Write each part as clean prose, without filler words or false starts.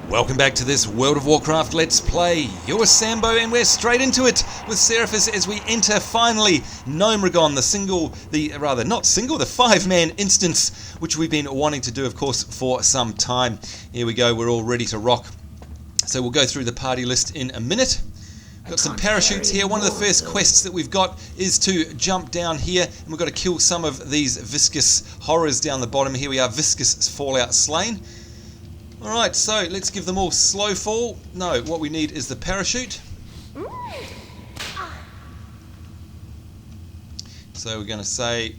Welcome back to this World of Warcraft Let's Play. You're Sambo and we're straight into it with Seraphis as we enter finally Gnomeregan, the 5-man instance, which we've been wanting to do, of course, for some time. Here we go, we're all ready to rock. So we'll go through the party list in a minute. We've got some parachutes here. One of the first quests that we've got is to jump down here, and we've got to kill some of these viscous horrors down the bottom. Here we are, Viscous Fallout Slain. Alright, so let's give them all slow fall. No, what we need is the parachute. So we're going to say,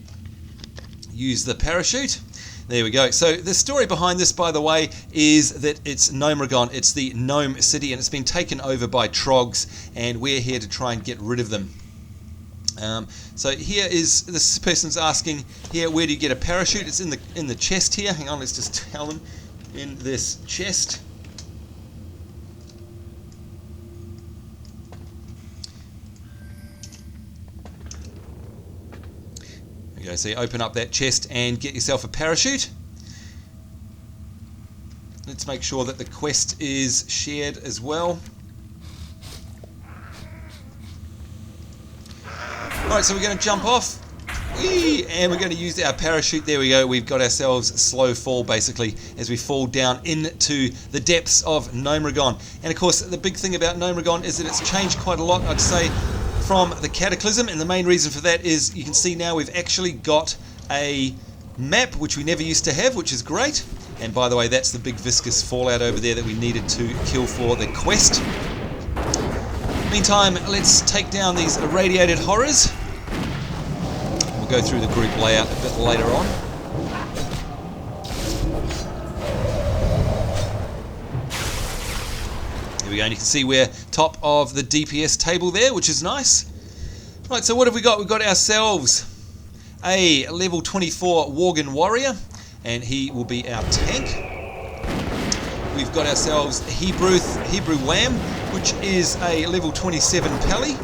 use the parachute. There we go. So the story behind this, by the way, is that it's Gnomeregan. It's the gnome city, and it's been taken over by trogs, and we're here to try and get rid of them. So here is, this person's asking here, where do you get a parachute? It's in the chest here. Hang on, let's just tell them. In this chest. Okay, so you open up that chest and get yourself a parachute. Let's make sure that the quest is shared as well. Alright, so we're going to jump off. And we're going to use our parachute. There we go. We've got ourselves slow fall, basically, as we fall down into the depths of Gnomeregan. And of course, the big thing about Gnomeregan is that it's changed quite a lot, I'd say, from the Cataclysm. And the main reason for that is you can see now we've actually got a map, which we never used to have, which is great. And by the way, that's the big viscous fallout over there that we needed to kill for the quest. Meantime, let's take down these irradiated horrors. We'll go through the group layout a bit later on. Here we go, and you can see we're top of the DPS table there, which is nice. Right, so what have we got? We've got ourselves a level 24 Worgen Warrior, and he will be our tank. We've got ourselves Hebrew Lamb, which is a level 27 Pally.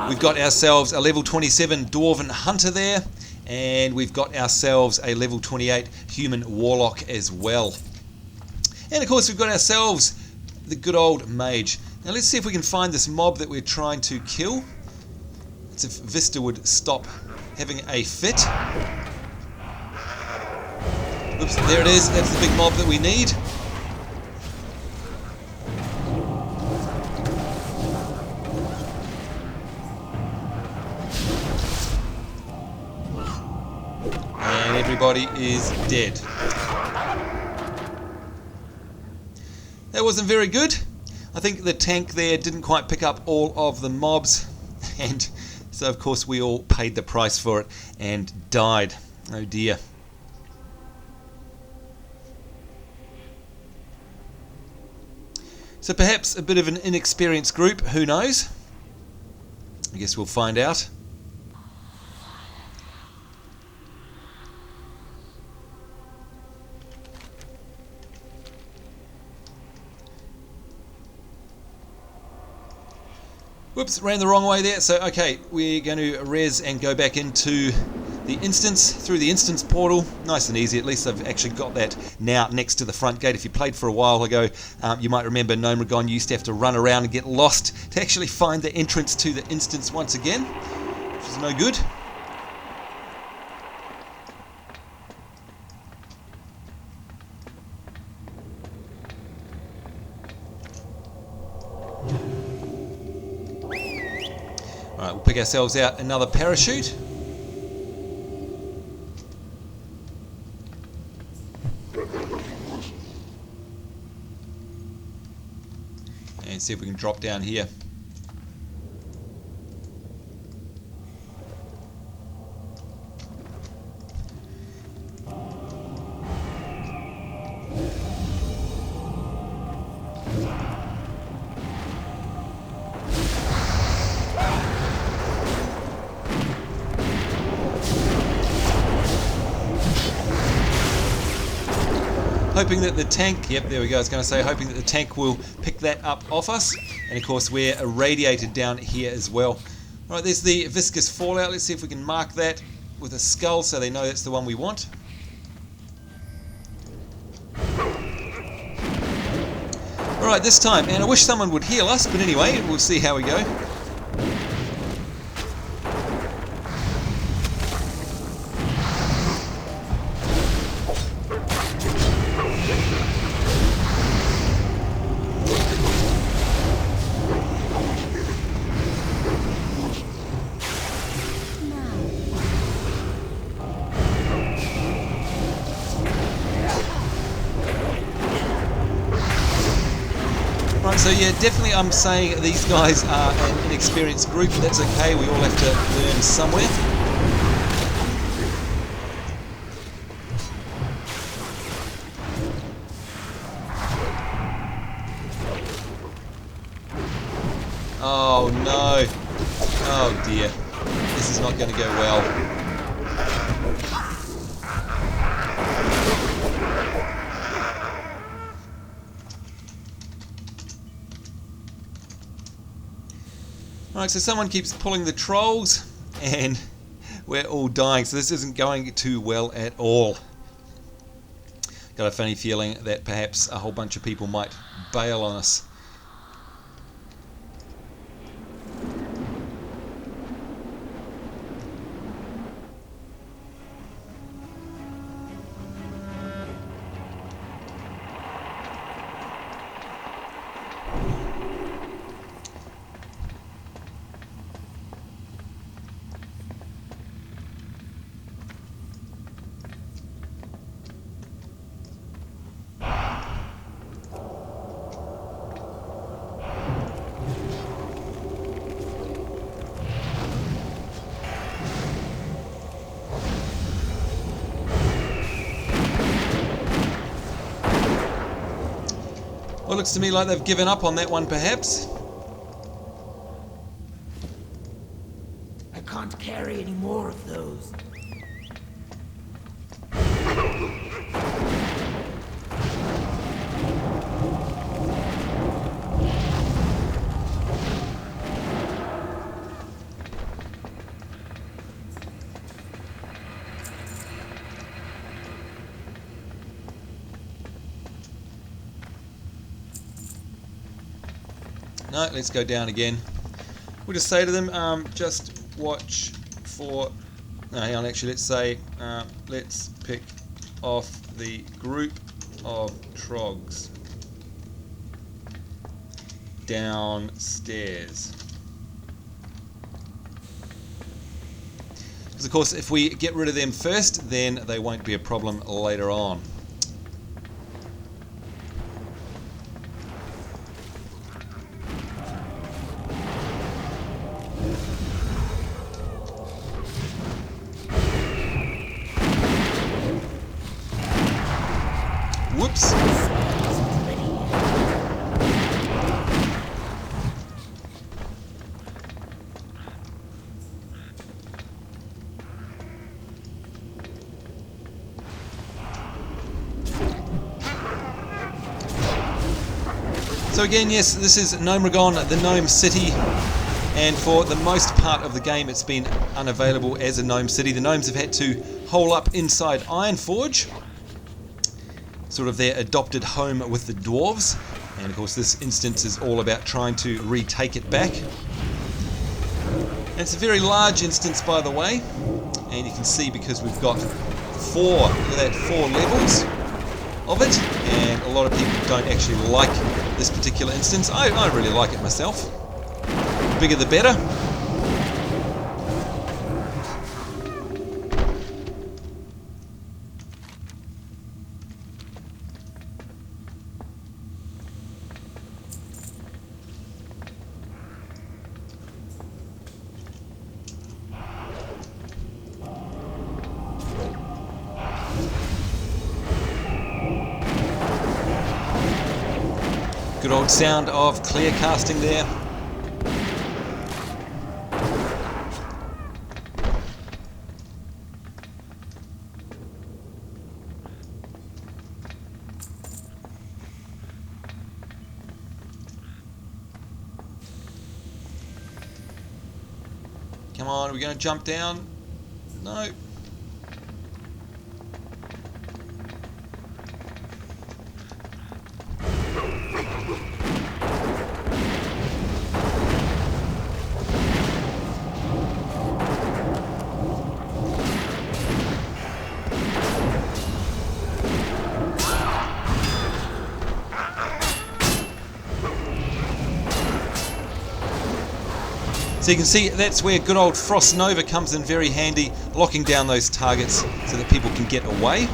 We've got ourselves a level 27 Dwarven Hunter there, and we've got ourselves a level 28 Human Warlock as well. And of course we've got ourselves the good old Mage. Now let's see if we can find this mob that we're trying to kill. It's if Vista would stop having a fit. Oops, there it is. That's the big mob that we need. And everybody is dead. That wasn't very good. I think the tank there didn't quite pick up all of the mobs, and so of course we all paid the price for it and died. Oh dear. So perhaps a bit of an inexperienced group, who knows? I guess we'll find out. Whoops, ran the wrong way there. So, okay, we're going to res and go back into the instance, through the instance portal. Nice and easy. At least I've actually got that now next to the front gate. If you played for a while ago, you might remember Gnomeregan, you used to have to run around and get lost to actually find the entrance to the instance once again, which is no good. Alright, we'll pick ourselves out another parachute. And see if we can drop down here. Hoping that the tank, yep, there we go, I was going to say, hoping that the tank will pick that up off us. And of course we're irradiated down here as well. Alright, there's the viscous fallout. Let's see if we can mark that. with a skull so they know that's the one we want. Alright, this time, and I wish someone would heal us, but anyway, we'll see how we go. Right, so yeah, definitely I'm saying these guys are an inexperienced group. That's okay, we all have to learn somewhere. Oh no. Oh dear. This is not going to go well. Alright, so someone keeps pulling the trolls and we're all dying, so this isn't going too well at all. Got a funny feeling that perhaps a whole bunch of people might bail on us. Well, it looks to me like they've given up on that one, perhaps. I can't carry any more of those. No, let's go down again. We'll just say to them, just watch for... No, hang on, actually, let's say, let's pick off the group of trogs downstairs. Because, of course, if we get rid of them first, then they won't be a problem later on. Whoops. So again, yes, this is Gnomeregan, the Gnome City, and for the most part of the game it's been unavailable as a Gnome City. The gnomes have had to hole up inside Ironforge, sort of their adopted home with the dwarves, and of course this instance is all about trying to retake it back. And it's a very large instance, by the way, and you can see because we've got four levels of it, and a lot of people don't actually like this particular instance. I really like it myself. The bigger the better. Good old sound of clear casting there. Come on, are we going to jump down? No. So you can see that's where good old Frost Nova comes in very handy, locking down those targets so that people can get away.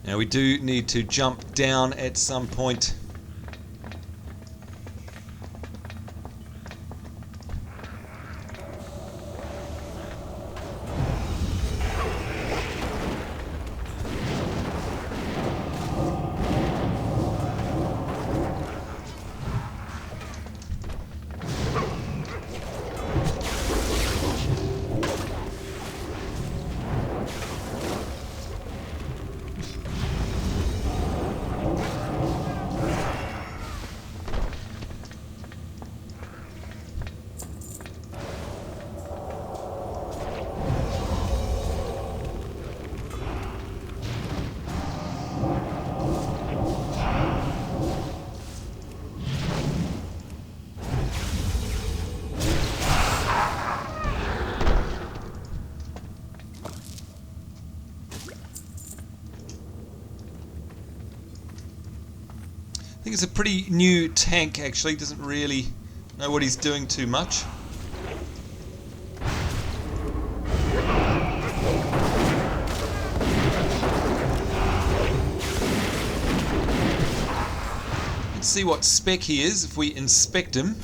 Now we do need to jump down at some point. I think it's a pretty new tank actually, doesn't really know what he's doing too much. Let's see what spec he is if we inspect him.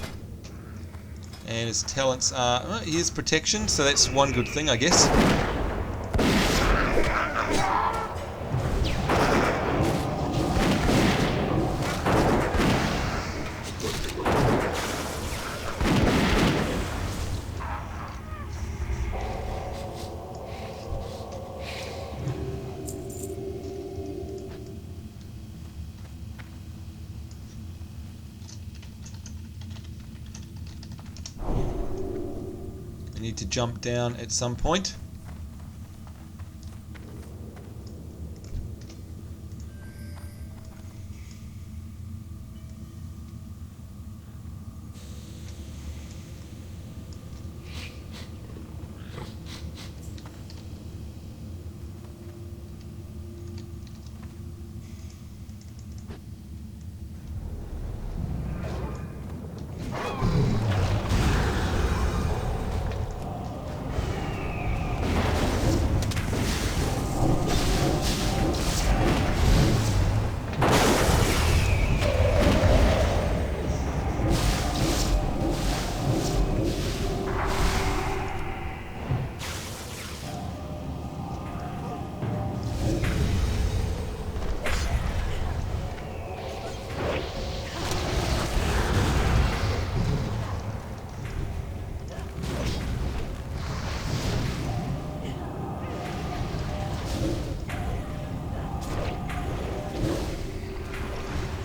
And his talents are, well, he is protection, so that's one good thing I guess. I need to jump down at some point.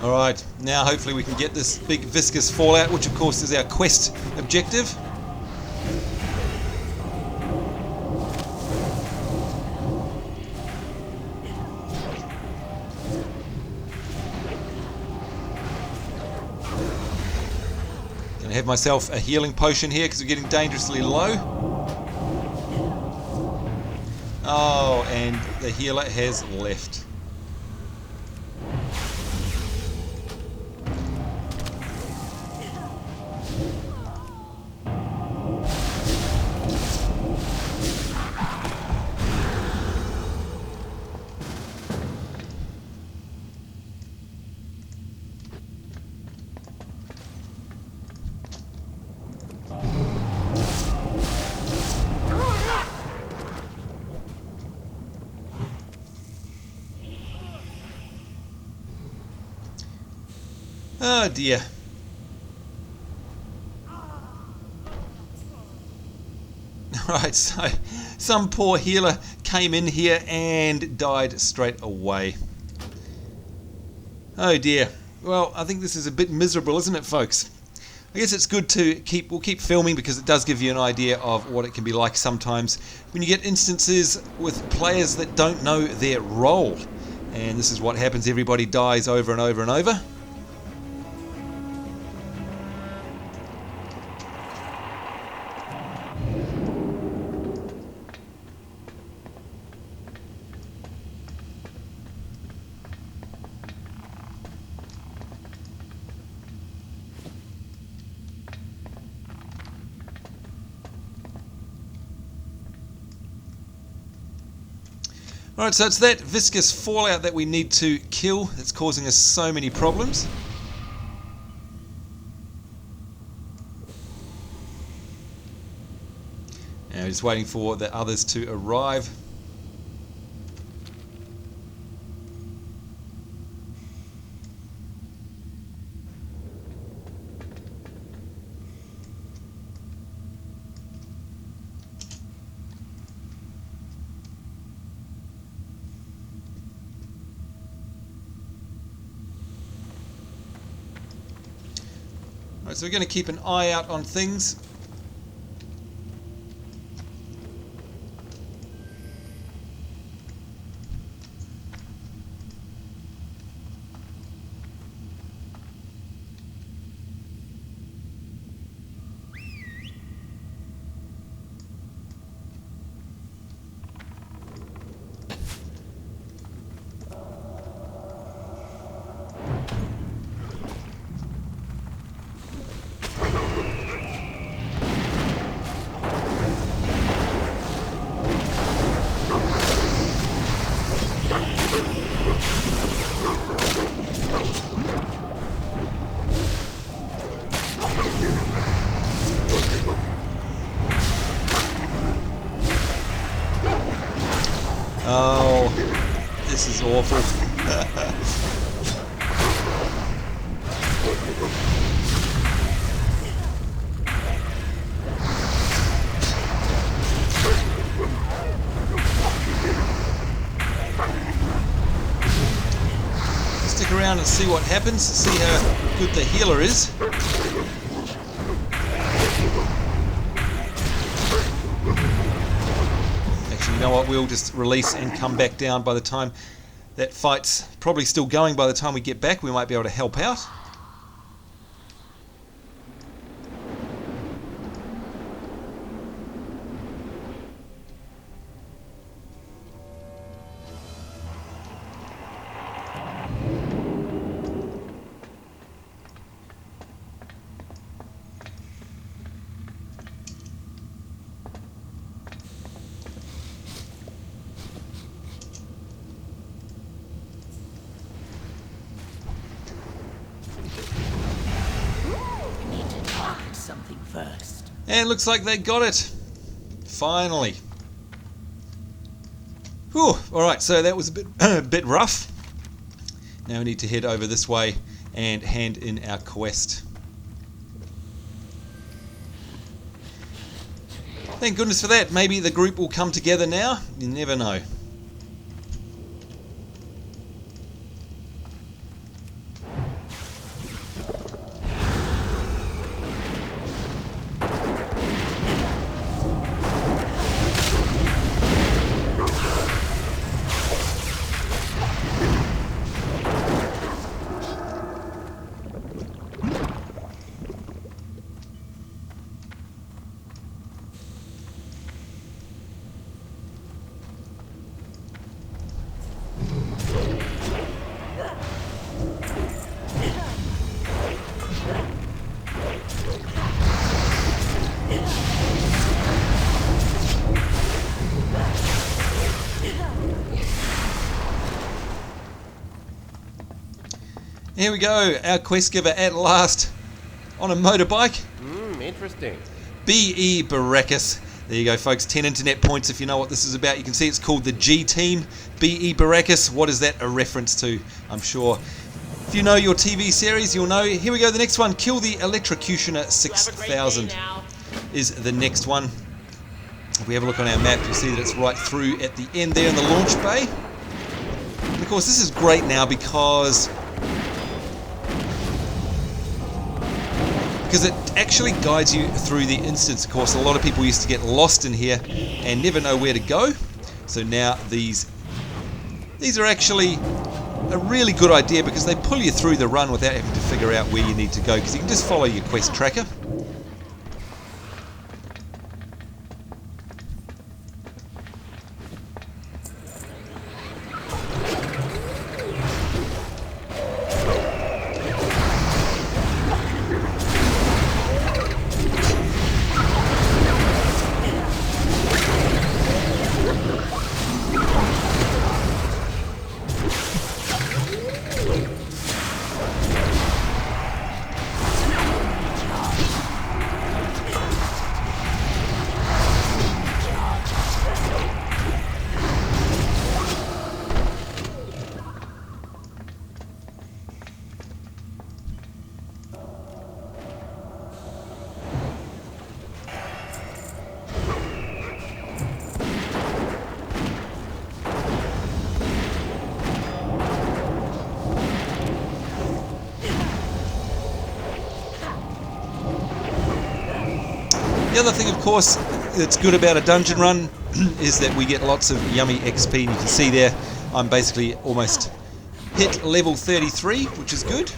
Alright, now hopefully we can get this big viscous fallout, which of course is our quest objective. Gonna have myself a healing potion here because we're getting dangerously low. Oh, and the healer has left. Oh dear. Right, so some poor healer came in here and died straight away. Oh dear. Well, I think this is a bit miserable, isn't it, folks? I guess it's good to we'll keep filming because it does give you an idea of what it can be like sometimes when you get instances with players that don't know their role. And this is what happens, everybody dies over and over and over. Alright, so it's that viscous fallout that we need to kill that's causing us so many problems. And we're just waiting for the others to arrive. Alright, so we're going to keep an eye out on things. Oh, this is awful. Stick around and see what happens, see how good the healer is. You know what, we'll just release and come back down by the time that fight's probably still going. By the time we get back, we might be able to help out. Something first. And it looks like they got it. Finally. Whew. Alright, so that was a bit rough. Now we need to head over this way and hand in our quest. Thank goodness for that. Maybe the group will come together now. You never know. Here we go, our quest giver at last on a motorbike. Interesting. B.E. Baracus. There you go, folks. 10 internet points if you know what this is about. You can see it's called the G Team. B.E. Baracus. What is that a reference to? I'm sure. If you know your TV series, you'll know. Here we go, the next one. Kill the Electrocutioner 6000 is the next one. If we have a look on our map, you'll see that it's right through at the end there in the launch bay. And of course, this is great now because it actually guides you through the instance. Of course, a lot of people used to get lost in here and never know where to go. So now these are actually a really good idea because they pull you through the run without having to figure out where you need to go, because you can just follow your quest tracker. The other thing, of course, that's good about a dungeon run is that we get lots of yummy XP. And you can see there, I'm basically almost hit level 33, which is good.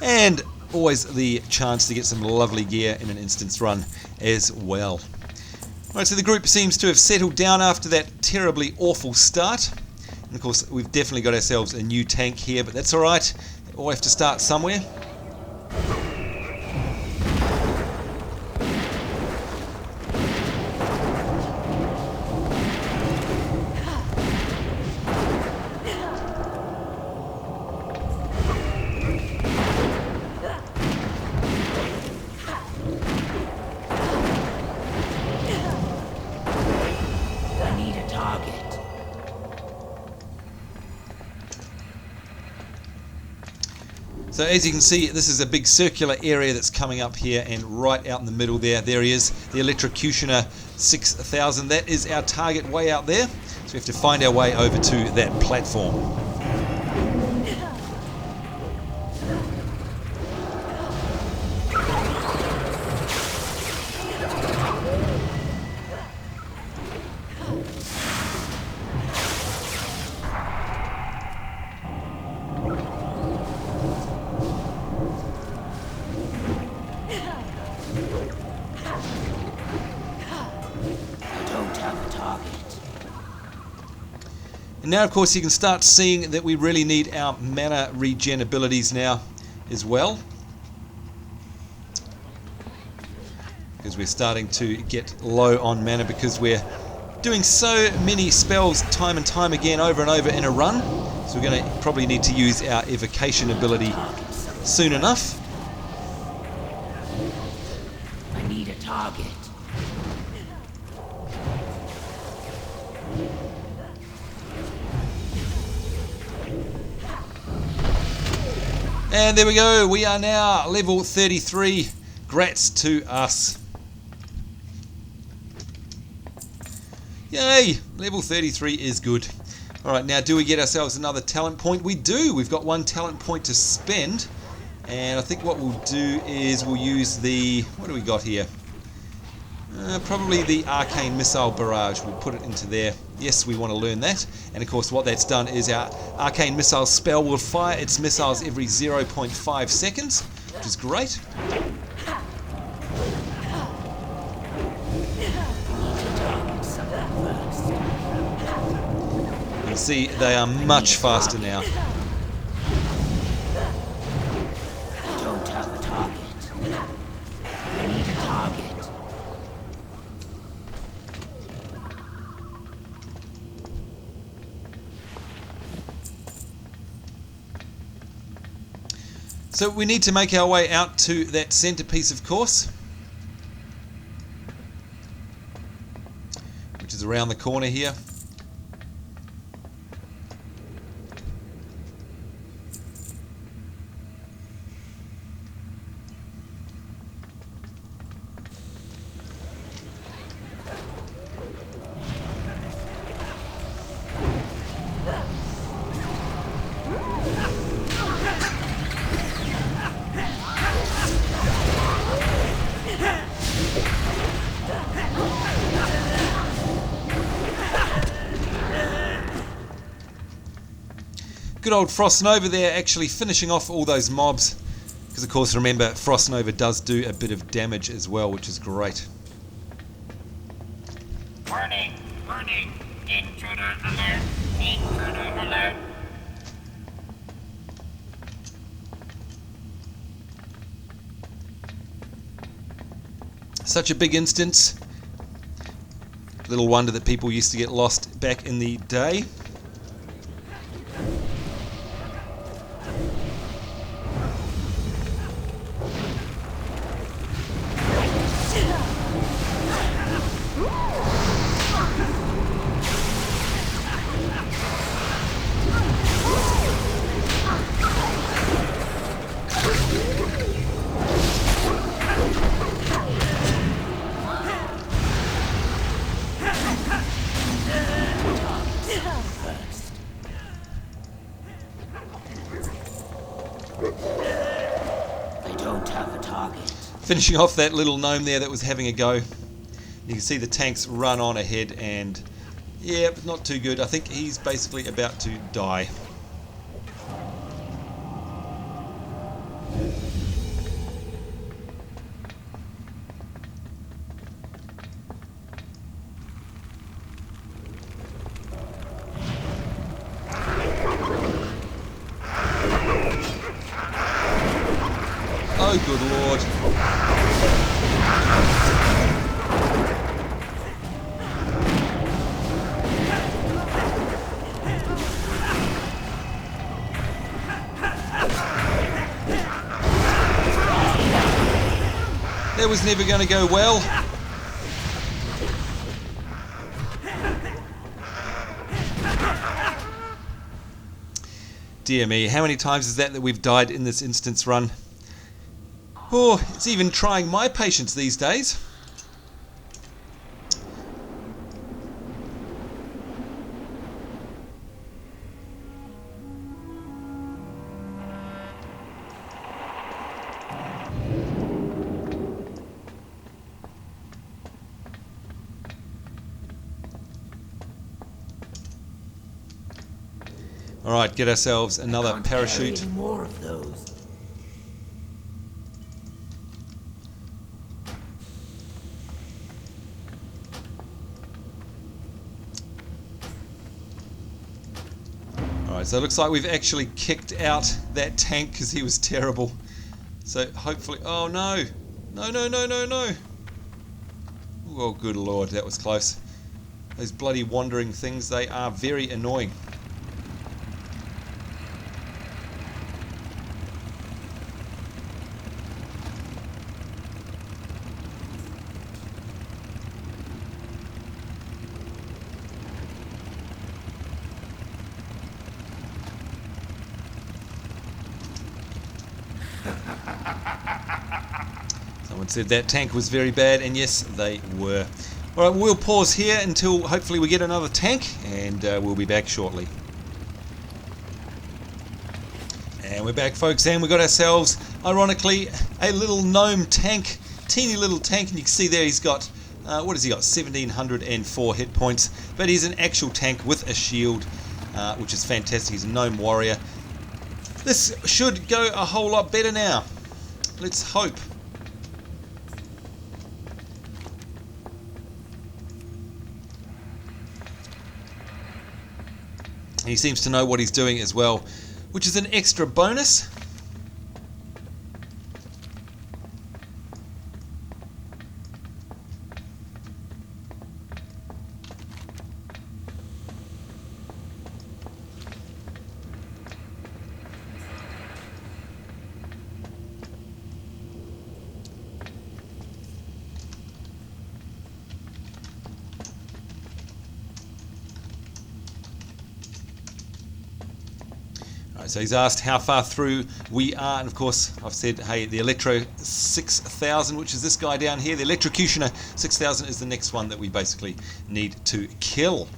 And always the chance to get some lovely gear in an instance run as well. Right, so the group seems to have settled down after that terribly awful start. And of course, we've definitely got ourselves a new tank here, but that's alright. We'll have to start somewhere. So as you can see, this is a big circular area that's coming up here, and right out in the middle there he is, the Electrocutioner 6000. That is our target way out there. So we have to find our way over to that platform. And now, of course, you can start seeing that we really need our mana regen abilities now as well, because we're starting to get low on mana because we're doing so many spells time and time again over and over in a run. So we're going to probably need to use our evocation ability soon enough. I need a target. And there we go, we are now level 33. Grats to us. Yay, level 33 is good. Alright, now do we get ourselves another talent point? We do, we've got one talent point to spend. And I think what we'll do is we'll use the, what do we got here? Probably the Arcane Missile Barrage. We'll put it into there. Yes, we want to learn that. And of course what that's done is our Arcane Missile spell will fire its missiles every 0.5 seconds, which is great. You can see they are much faster now. Don't have a target. I need a target. So we need to make our way out to that centerpiece, of course, which is around the corner here. Good old Frost Nova there, actually finishing off all those mobs, because of course remember Frost Nova does do a bit of damage as well, which is great. Warning, warning, intruder alert, intruder alert. Such a big instance. Little wonder that people used to get lost back in the day. finishing off that little gnome there that was having a go. You can see the tanks run on ahead, and yeah, not too good. I think he's basically about to die. Oh, good lord. That was never going to go well. Dear me, how many times is that we've died in this instance run? Oh, it's even trying my patience these days. Alright, get ourselves another Can't carry parachute. any more of those. Alright, so it looks like we've actually kicked out that tank because he was terrible. So hopefully... Oh no! No, no, no, no, no! Oh good lord, that was close. Those bloody wandering things, they are very annoying. Someone said that tank was very bad, and yes, they were. Alright, we'll pause here until hopefully we get another tank, and we'll be back shortly. And we're back, folks, and we got ourselves, ironically, a little gnome tank. Teeny little tank, and you can see there he's got, what has he got? 1704 hit points. But he's an actual tank with a shield, which is fantastic. He's a gnome warrior. This should go a whole lot better now. Let's hope. And he seems to know what he's doing as well, which is an extra bonus. So he's asked how far through we are, and of course I've said, hey, the Electro 6000, which is this guy down here, the Electrocutioner 6000 is the next one that we basically need to kill.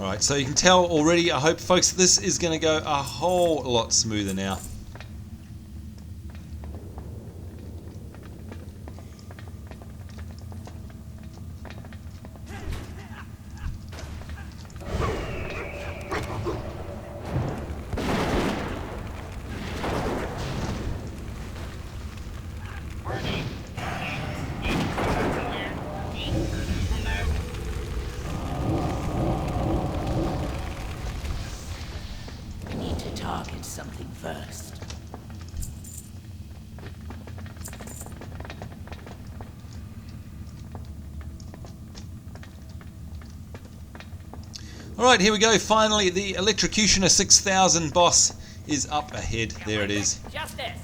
Alright, so you can tell already, I hope folks, this is going to go a whole lot smoother now. Alright, here we go. Finally, the Electrocutioner 6000 boss is up ahead. There it is. Justice!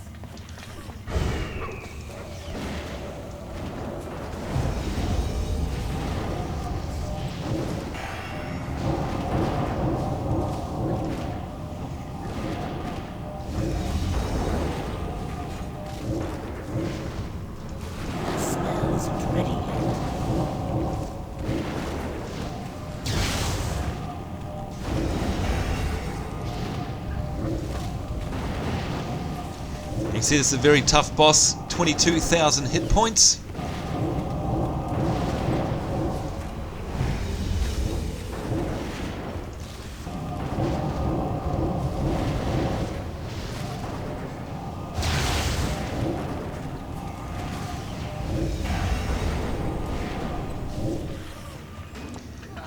Smells pretty. You can see this is a very tough boss. 22,000 hit points.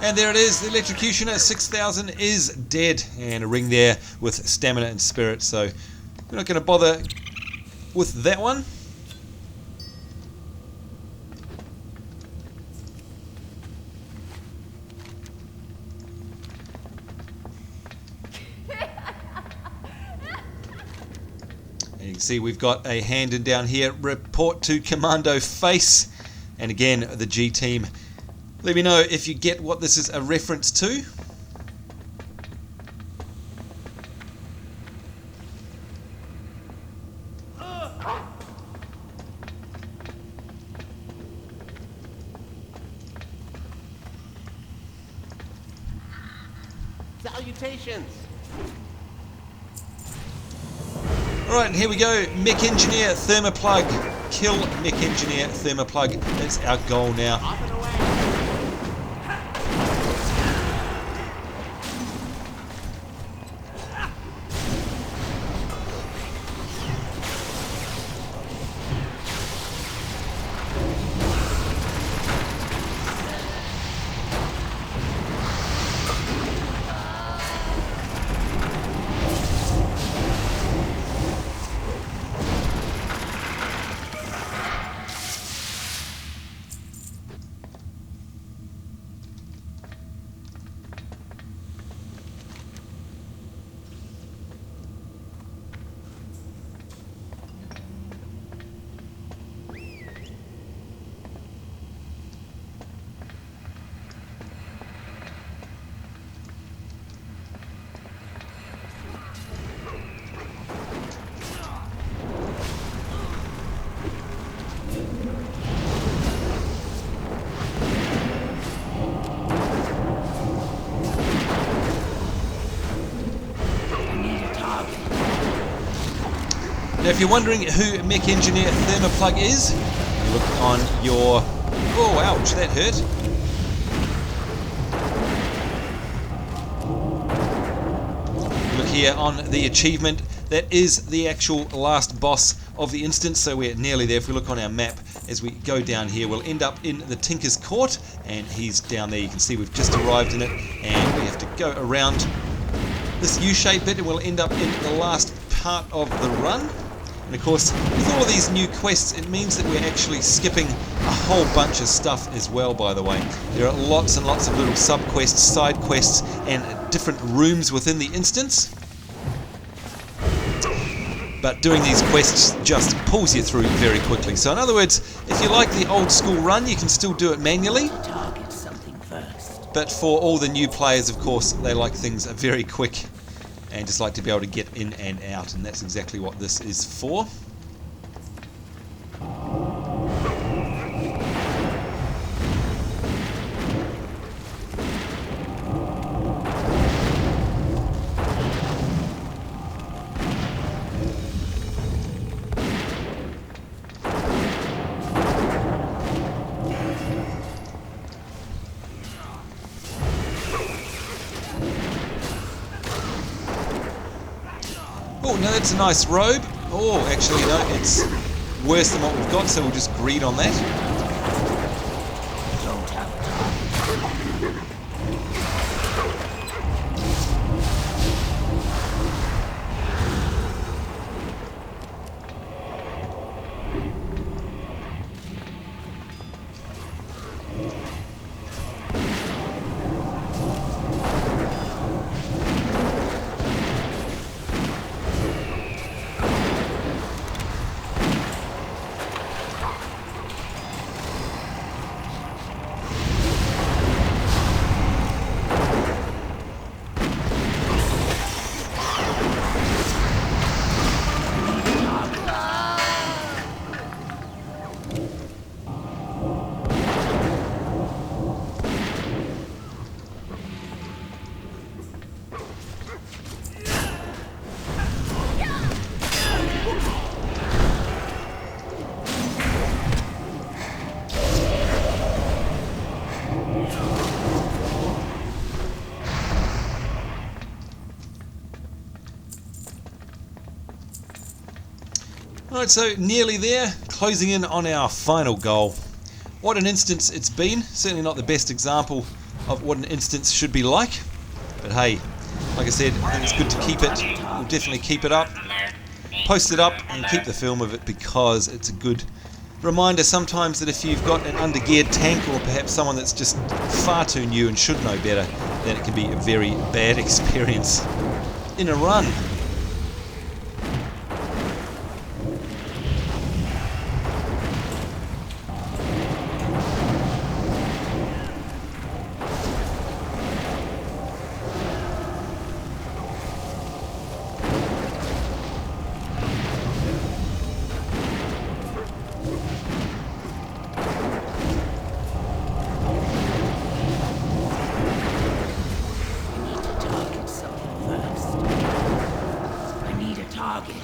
And there it is, the Electrocutioner 6000 is dead. And a ring there with stamina and spirit, so we're not going to bother with that one. And you can see we've got a hand in down here, report to Commando Face. And again, the G team, let me know if you get what this is a reference to. Salutations! Alright, and here we go. Mech Engineer Thermoplug. Kill Mech Engineer Thermoplug. That's our goal now. Off and away! Now, if you're wondering who Mech Engineer Thermoplug is, you look on your... Oh, ouch, that hurt. Look here on the achievement. That is the actual last boss of the instance, so we're nearly there. If we look on our map as we go down here, we'll end up in the Tinker's Court, and he's down there. You can see we've just arrived in it, and we have to go around this U-shaped bit, and we'll end up in the last part of the run. And of course, with all of these new quests, it means that we're actually skipping a whole bunch of stuff as well, by the way. There are lots and lots of little sub-quests, side quests, and different rooms within the instance. But doing these quests just pulls you through very quickly. So in other words, if you like the old school run, you can still do it manually. Target something first. But for all the new players, of course, they like things very quick and just like to be able to get in and out, and that's exactly what this is for. Oh, no, that's a nice robe. Oh, actually, no, it's worse than what we've got, so we'll just greed on that. Don't have it. Alright, so nearly there, closing in on our final goal. What an instance it's been. Certainly not the best example of what an instance should be like. But hey, like I said, I think it's good to keep it. We'll definitely keep it up, post it up, and keep the film of it, because it's a good reminder sometimes that if you've got an undergeared tank, or perhaps someone that's just far too new and should know better, then it can be a very bad experience in a run. Target.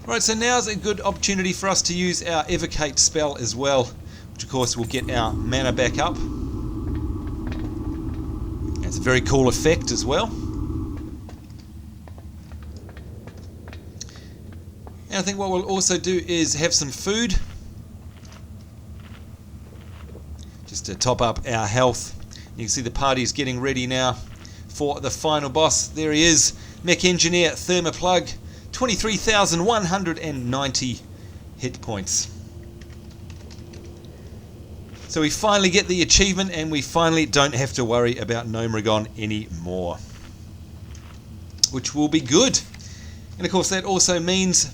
Right, so now's a good opportunity for us to use our Evocate spell as well, which of course will get our mana back up. It's a very cool effect as well. And I think what we'll also do is have some food, just to top up our health. You can see the party's getting ready now for the final boss. There he is, Mech Engineer Thermoplug. 23,190 hit points. So we finally get the achievement, and we finally don't have to worry about Gnomrigon anymore, which will be good. And of course that also means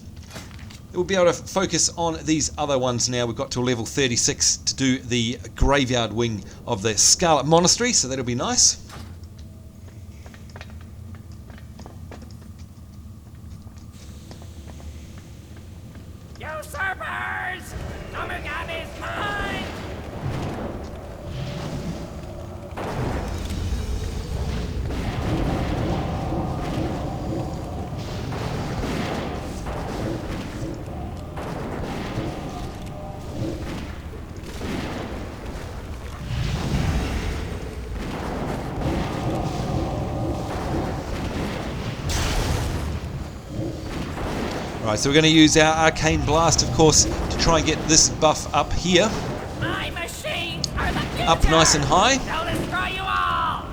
that we'll be able to focus on these other ones now. We've got to level 36 to do the graveyard wing of the Scarlet Monastery, so that'll be nice. Usurpers! Gnomrigon is mine! Right, so we're going to use our Arcane Blast, of course, to try and get this buff up here. My machines are the future! Up nice and high. They'll destroy you all!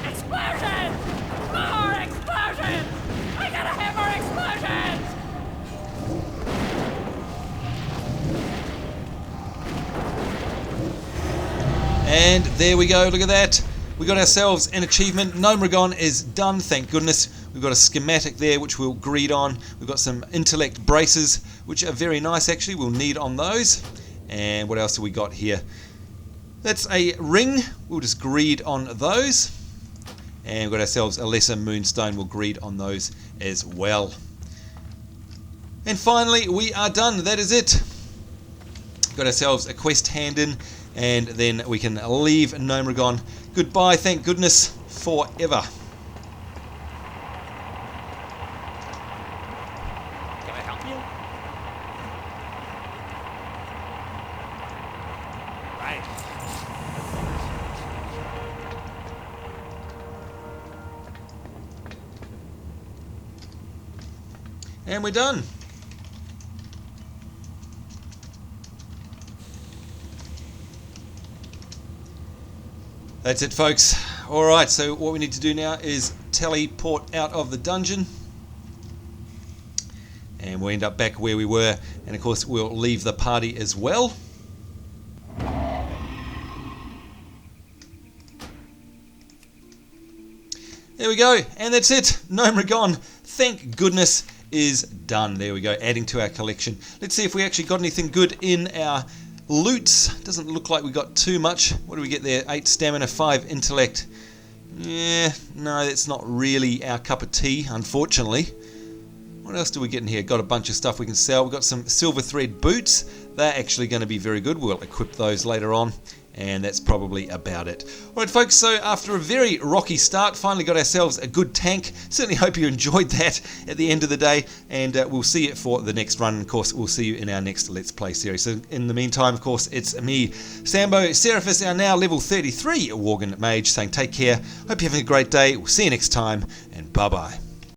Explosions! More explosions! I gotta have more explosions! And there we go, look at that. We got ourselves an achievement. Gnomrigon is done, thank goodness. We've got a schematic there which we'll greed on. We've got some intellect braces, which are very nice actually. We'll need on those. And what else have we got here? That's a ring. We'll just greed on those. And we've got ourselves a lesser moonstone. We'll greed on those as well. And finally, we are done. That is it. Got ourselves a quest hand in. And then we can leave Gnomrigon. Goodbye, thank goodness, forever. Can I help you? Right. And we're done. That's it, folks. Alright, so what we need to do now is teleport out of the dungeon. And we'll end up back where we were. And of course, we'll leave the party as well. There we go. And that's it. Gnome Recon, thank goodness, is done. There we go, adding to our collection. Let's see if we actually got anything good in our loots. Doesn't look like we got too much. What do we get there? 8 stamina, 5 intellect. Yeah, no, that's not really our cup of tea, unfortunately. What else do we get in here? Got a bunch of stuff we can sell. We've got some silver thread boots. They're actually going to be very good. We'll equip those later on. And that's probably about it. Alright folks, so after a very rocky start, finally got ourselves a good tank. Certainly hope you enjoyed that at the end of the day, and we'll see you for the next run. Of course, we'll see you in our next Let's Play series. So in the meantime, of course, it's me, Sambo, Seraphis, our now level 33 Worgen Mage, saying take care. Hope you're having a great day. We'll see you next time, and bye-bye.